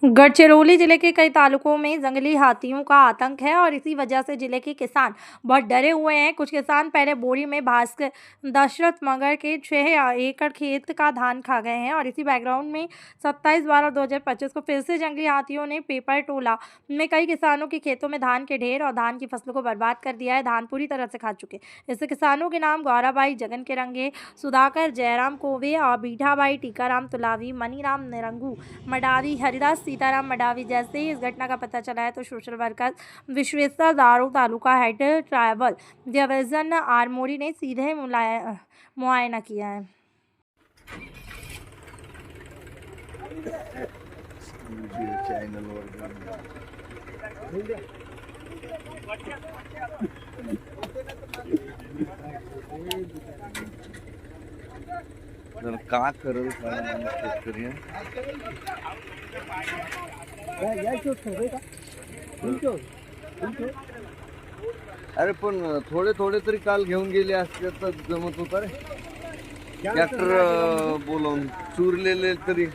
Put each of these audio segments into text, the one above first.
गढ़चिरौली जिले के कई तालुकों में जंगली हाथियों का आतंक है और इसी वजह से जिले के किसान बहुत डरे हुए हैं। कुछ किसान पहले बोरी में भास्कर दशरथ मगर के 6 एकड़ खेत का धान खा गए हैं और इसी बैकग्राउंड में 27/12/2025 को फिर से जंगली हाथियों ने पेपर टोला में कई किसानों के खेतों में धान के ढेर और धान की फसलों को बर्बाद कर दिया है। धान पूरी तरह से खा चुके। इससे किसानों के नाम गौराबाई, जगन के रंगे, सुधाकर, जयराम कोवे और बीठाबाई, टीकाराम तुलावी, मनीराम निरंगू मडावी, हरिदास सीताराम मडावी जैसे ही इस घटना का पता चला है तो सोशल वर्कर विश्वेश्वर दारू तालुका हेड ट्राइबल डिवीजन आरमोरी ने सीधे मुआयना किया है। का करल शेतकरी अरे पण थोडे थोडे तरी काल घेऊन गेले असते तर जमत होता रे। ट्रॅक्टर बोलवून चुरलेले तरी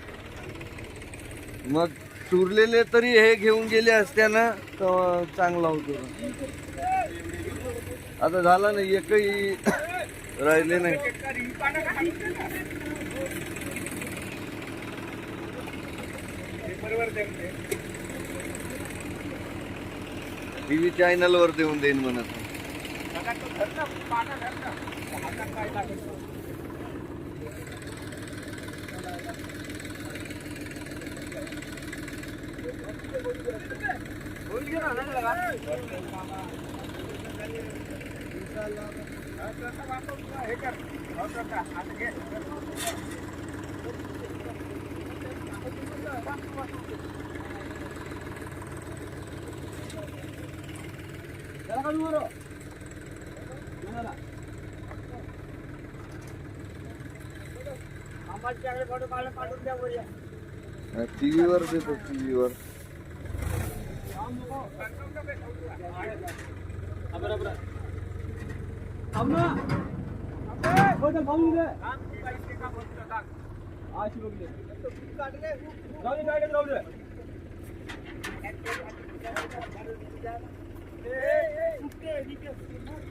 मग चुरलेले तरी हे घेऊन गेले असते ना तर चांगला होतो। आता झाला नाही, एकही राहिले नाही। टीव्ही चॅनल वर देऊन देईन म्हणत। टीव्ही वर देतो, टीव्ही वर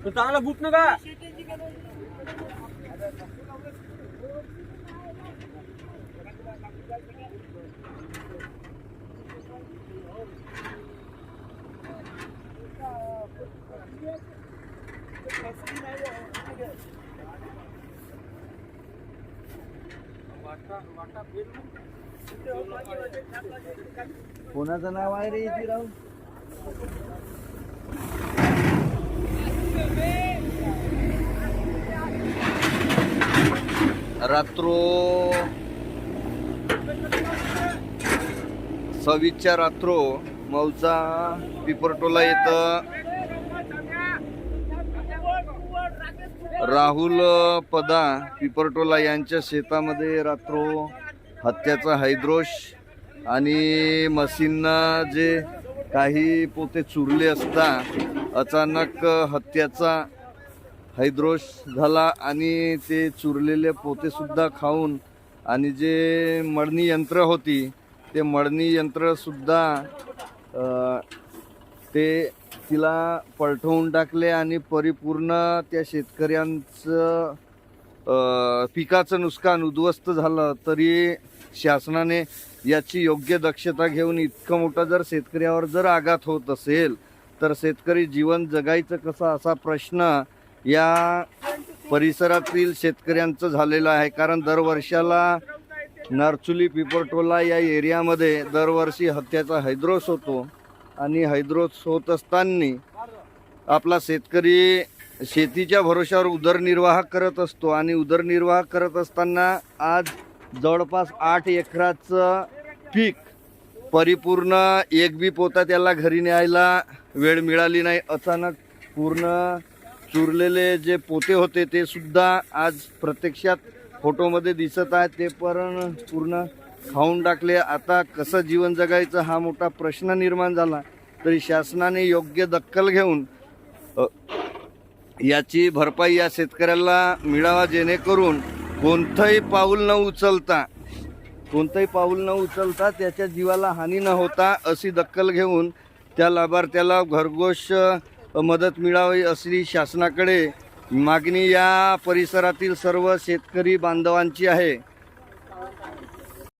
तो चांगला बुक नका कोणाचं नाव आहे रे इथे राव? रात्रो 26च्या रात्रो मौचा पिपरटोला येतं राहुल पदा पिपरटोला यांच्या शेतामध्ये रात्रो हत्याचा हैद्रोश आणि मशीनना जे काही पोते चुरले असता अचानक हत्याचा हैद्रोश झाला आणि ते चुरलेले पोते सुद्धा खाऊन आणि जे मळणी यंत्र होती ते मळणी यंत्र सुद्धा ते तिला पलटवून टाकले आणि परिपूर्ण त्या शेतकऱ्यांचं पिकाचं नुकसान उद्ध्वस्त झालं। तरी शासनाने याची योग्य दक्षता घेऊन इतकं मोठं जर शेतकऱ्यावर जर आघात होत असेल तर शेतकरी जीवन जगायचं कसं असा प्रश्न या परिसरातील शेतकऱ्यांचं झालेला आहे। कारण दरवर्षाला नरचुली पिपरटोला या एरियामध्ये दरवर्षी हत्याचा हैद्रोश होतो आणि हैद्रोश होत असताना आपला शेतकरी शेतीच्या भरोशावर उदरनिर्वाह करत असतो आणि उदरनिर्वाह करत असताना आज जवळपास 8 एकराचं पीक परिपूर्ण एक बी पोता त्याला घरी न्यायला वेळ मिळाली नाही। अचानक पूर्ण चुरलेले जे पोते होते ते सुद्धा आज प्रत्यक्षात फोटोमध्ये दिसत आहेत, ते पण पूर्ण खाऊन टाकले। आता कसं जीवन जगायचं हा मोठा प्रश्न निर्माण झाला। तरी शासनाने योग्य दखल घेऊन याची भरपाई या शेतकऱ्याला मिळावा, जेणेकरून कोणतंही पाऊल न उचलता कोणतंही पाऊल न उचलता त्याच्या जीवाला हानी न होता अशी दखल घेऊन त्या लाभार्थ्याला घरपोच मदत मिळावी अशी शासनाकडे मागणी या परिसरातील सर्व शेतकरी बांधवांची आहे.